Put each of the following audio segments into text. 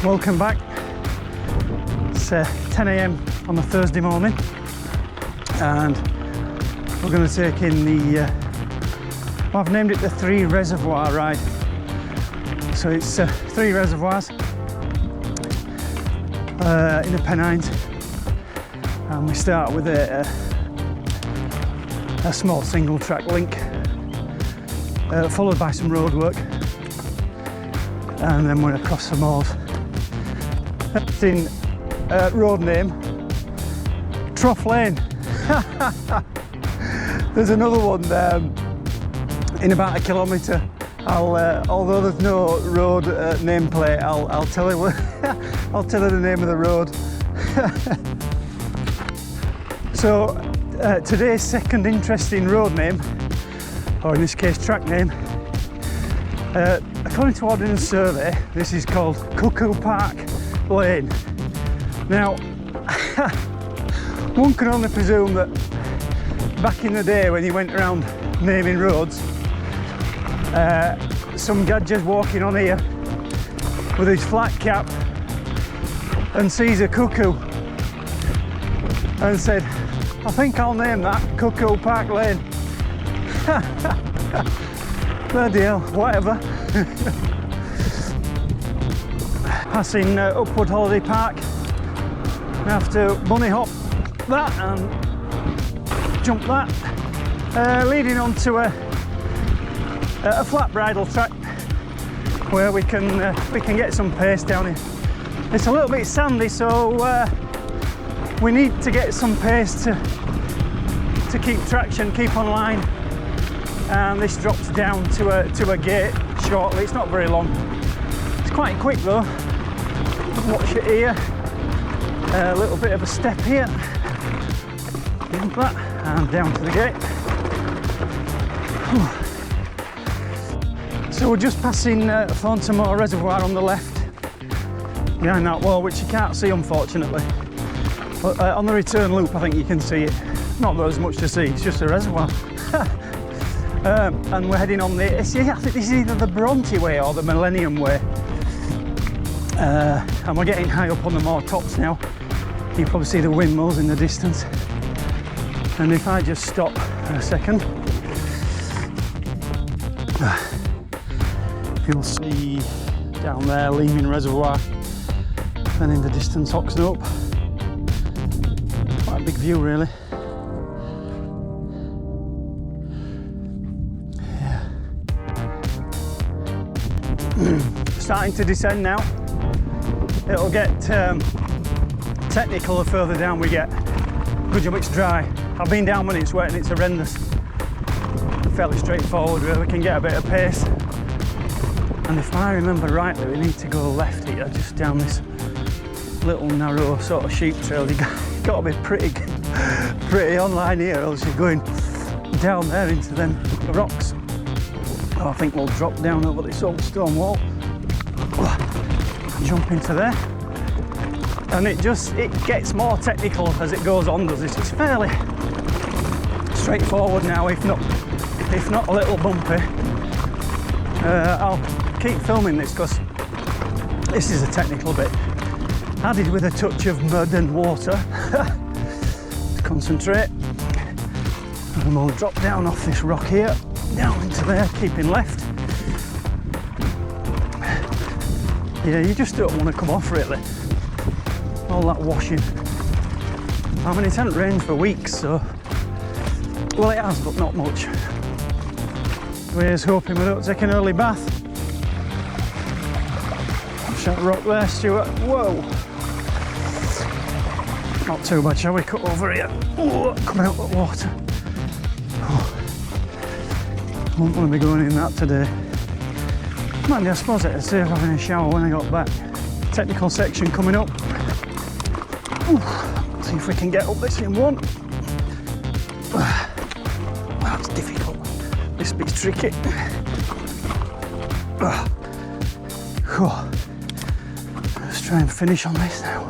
Welcome back. It's 10 AM on a Thursday morning, and we're going to take in the well, I've named it the Three Reservoir ride. So it's 3 reservoirs in the Pennines, and we start with a small single track link, followed by some road work, and then we're across the moors. It's in road name Trough Lane. There's another one in about 1 kilometre. Although there's no road nameplate, I'll tell you I'll tell you the name of the road. So today's second interesting road name, or in this case track name, according to Ordnance Survey, this is called Cuckoo Park Lane. Now, one can only presume that back in the day when you went around naming roads, some gadget's walking on here with his flat cap and sees a cuckoo and said, I think I'll name that Cuckoo Park Lane. Bloody hell, whatever. Passing Upwood Holiday Park. I have to bunny hop that and jump that, leading on to a flat bridle track where we can get some pace down here. It's a little bit sandy, so we need to get some pace to keep traction, keep on line. And this drops down to a gate shortly. It's not very long. It's quite quick though. Watch it here. A little bit of a step here. Jump that and down to the gate. So we're just passing Ponte Motta Reservoir on the left, behind that wall, which you can't see unfortunately. But on the return loop I think you can see it. Not that there's much to see, it's just a reservoir. And we're heading on the, I think this is either the Bronte Way or the Millennium Way. And we're getting high up on the moor tops now. You can probably see the windmills in the distance. And if I just stop for a second, you'll see down there Leaming Reservoir, and in the distance Oxenhope. Quite a big view really. Yeah. Starting to descend now. It'll get Technicolor further down we get. Good job it's dry. I've been down when it's wet and it's horrendous. Fairly straightforward really, we can get a bit of pace. And if I remember rightly, we need to go left here, just down this little narrow sort of sheep trail. You've got to be pretty online here, else you're going down there into them rocks. Oh, I think we'll drop down over this old stone wall. Jump into there. And it gets more technical as it goes on, does it? It's fairly straightforward now, if not a little bumpy. I'll keep filming this because this is a technical bit, added with a touch of mud and water. Concentrate, and we'll drop down off this rock here, down into there, keeping left. Yeah, you just don't want to come off really. All that washing. I mean, it hasn't rained for weeks, so well it has, but not much. We're hoping we don't take an early bath. That rock there, Stewart. Whoa! Not too bad, shall we cut over here? Oh, coming out of the water. Oh. Won't want to be going in that today. Mind you, I suppose it'd save having a shower when I got back. Technical section coming up. Ooh. See if we can get up this in one. That's difficult. This bit's tricky. Let's try and finish on this now.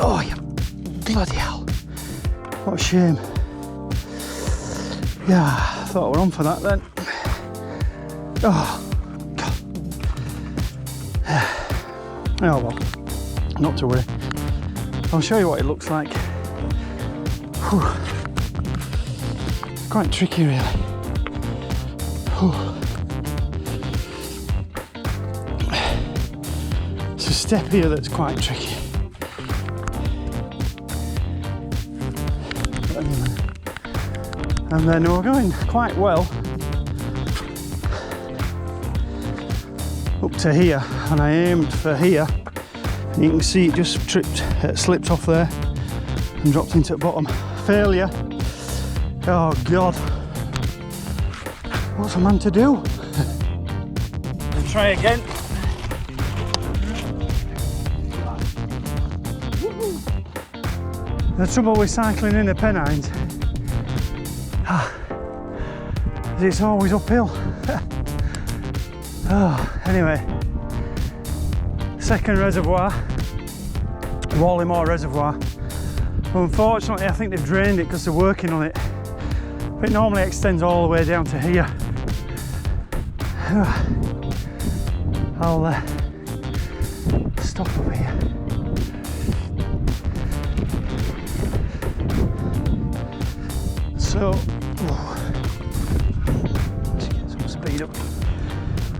Oh, you bloody hell. What a shame. Yeah, I thought we were on for that then. Oh, God. Oh well, not to worry. I'll show you what it looks like. Whew. It's quite tricky really. Whew. It's a step here that's quite tricky. And then we're going quite well up to here, and I aimed for here, and you can see it just slipped off there and dropped into the bottom. Failure. Oh God, what's a man to do? Try again. The trouble with cycling in the Pennines is it's always uphill. Oh, anyway, second reservoir, Moor Reservoir. Unfortunately, I think they've drained it because they're working on it. But it normally extends all the way down to here. I'll stop over here. So, let's get some speed up,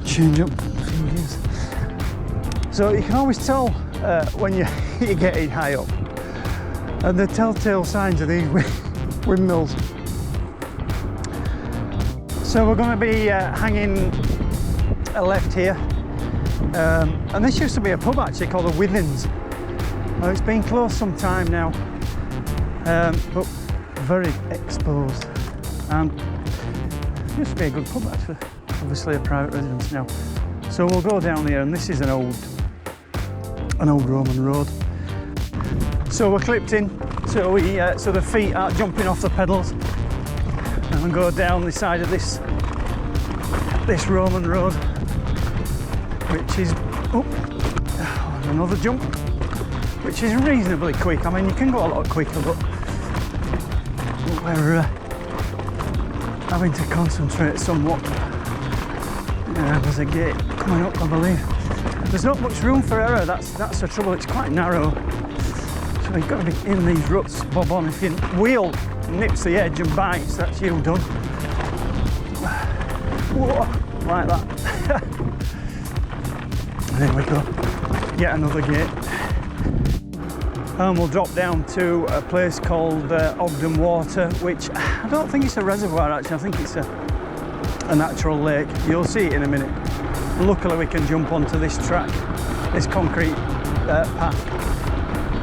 change up a few gears. So you can always tell when you're getting high up, and the telltale signs of these windmills. So we're going to be hanging a left here, and this used to be a pub actually called the Withens. Well, it's been closed some time now, but very exposed, and it used to be a good pub actually, obviously a private residence now. So we'll go down here, and this is an old Roman road. So we're clipped in, so so the feet aren't jumping off the pedals, and we'll go down the side of this Roman road, which is another jump, which is reasonably quick. I mean, you can go a lot quicker, but we're having to concentrate somewhat. There's a gate coming up, I believe. There's not much room for error, that's the trouble, it's quite narrow. So you've got to be in these ruts, bob on. If your wheel nips the edge and bites, that's you done. Whoa, like that. There we go, yet another gate. And we'll drop down to a place called Oldham Water, which I don't think it's a reservoir actually, I think it's a natural lake. You'll see it in a minute. Luckily we can jump onto this track, this concrete path.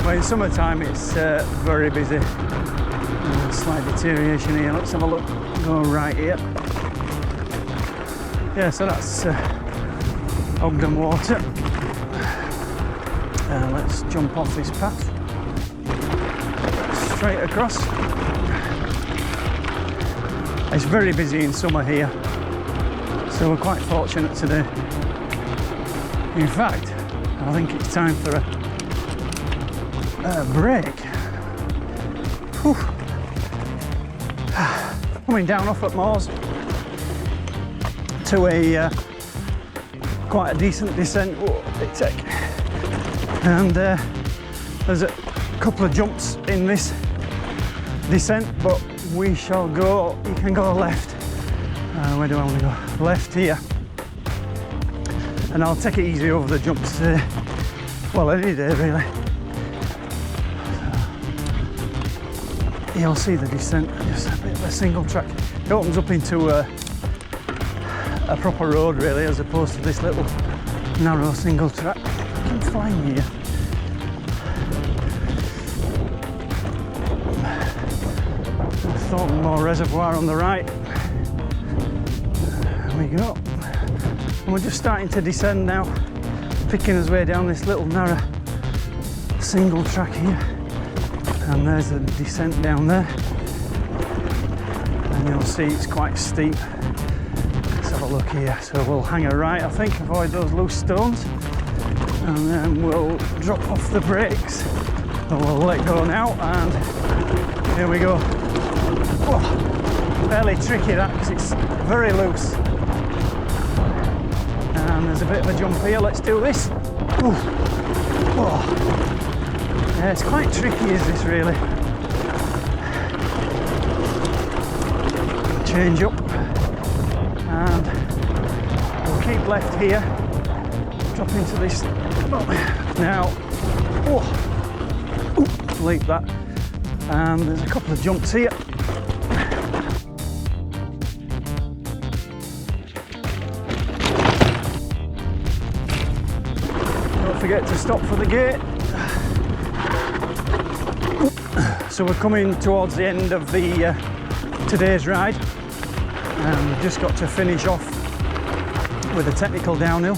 Well, in summertime it's very busy. Slight deterioration here, let's have a look, go right here. Yeah, so that's Oldham Water. Let's jump off this path. Straight across. It's very busy in summer here, so we're quite fortunate today. In fact, I think it's time for a break. Whew. Coming down off at Moors to a quite a decent descent. Whoa, bit tech. And there's a couple of jumps in this descent, but we shall go, you can go left. Where do I want to go? Left here. And I'll take it easy over the jumps today. Well, any day really. So, you'll see the descent, just a bit of a single track. It opens up into a proper road really, as opposed to this little narrow single track. I'm flying here. Moor Reservoir on the right. There we go. And we're just starting to descend now, picking his way down this little narrow single track here. And there's the descent down there. And you'll see it's quite steep. Let's have a look here. So we'll hang a right, I think, avoid those loose stones. And then we'll drop off the brakes. And we'll let go now, and here we go. Whoa, fairly tricky that, because it's very loose. And there's a bit of a jump here, let's do this. Ooh. Oh. Yeah, it's quite tricky, is this really? Change up, and we'll keep left here, drop into this now. Oh, leap that, and there's a couple of jumps here. Don't forget to stop for the gate. So we're coming towards the end of the today's ride, and we've just got to finish off with a technical downhill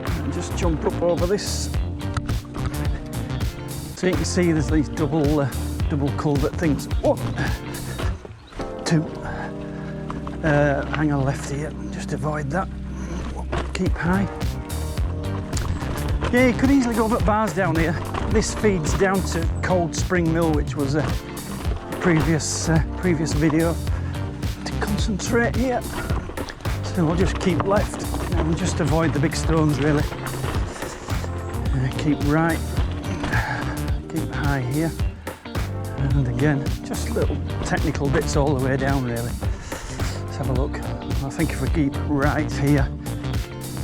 and just jump up over this. So you can see there's these double culvert things. 1, 2. Hang a left here, just avoid that. Keep high. Yeah, you could easily go over bars down here. This feeds down to Cold Spring Mill, which was a previous video. To concentrate here, so we'll just keep left and just avoid the big stones really. Keep right, keep high here, and again just little technical bits all the way down really. Let's have a look. I think if we keep right here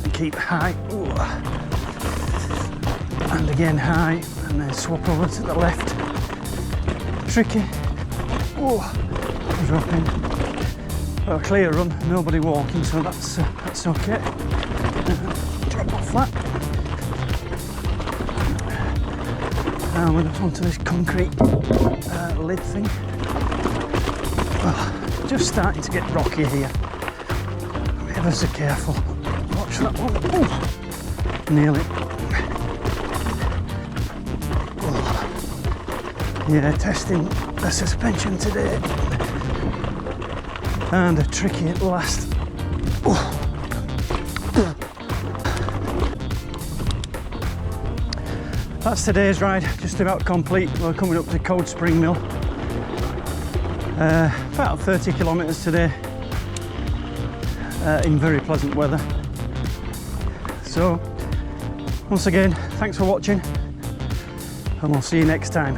and keep high, ooh, and again high, and then swap over to the left. Tricky. Oh, dropping. Well, a clear run, nobody walking, so that's okay. Drop off that. And we're onto this concrete lid thing. Well, just starting to get rocky here. Ever so careful. Watch that one. Oh, nearly. Yeah, testing the suspension today, and a tricky at last. Oh. That's today's ride, just about complete. We're coming up to Cold Spring Mill. About 30 kilometres today, in very pleasant weather. So, once again, thanks for watching, and we'll see you next time.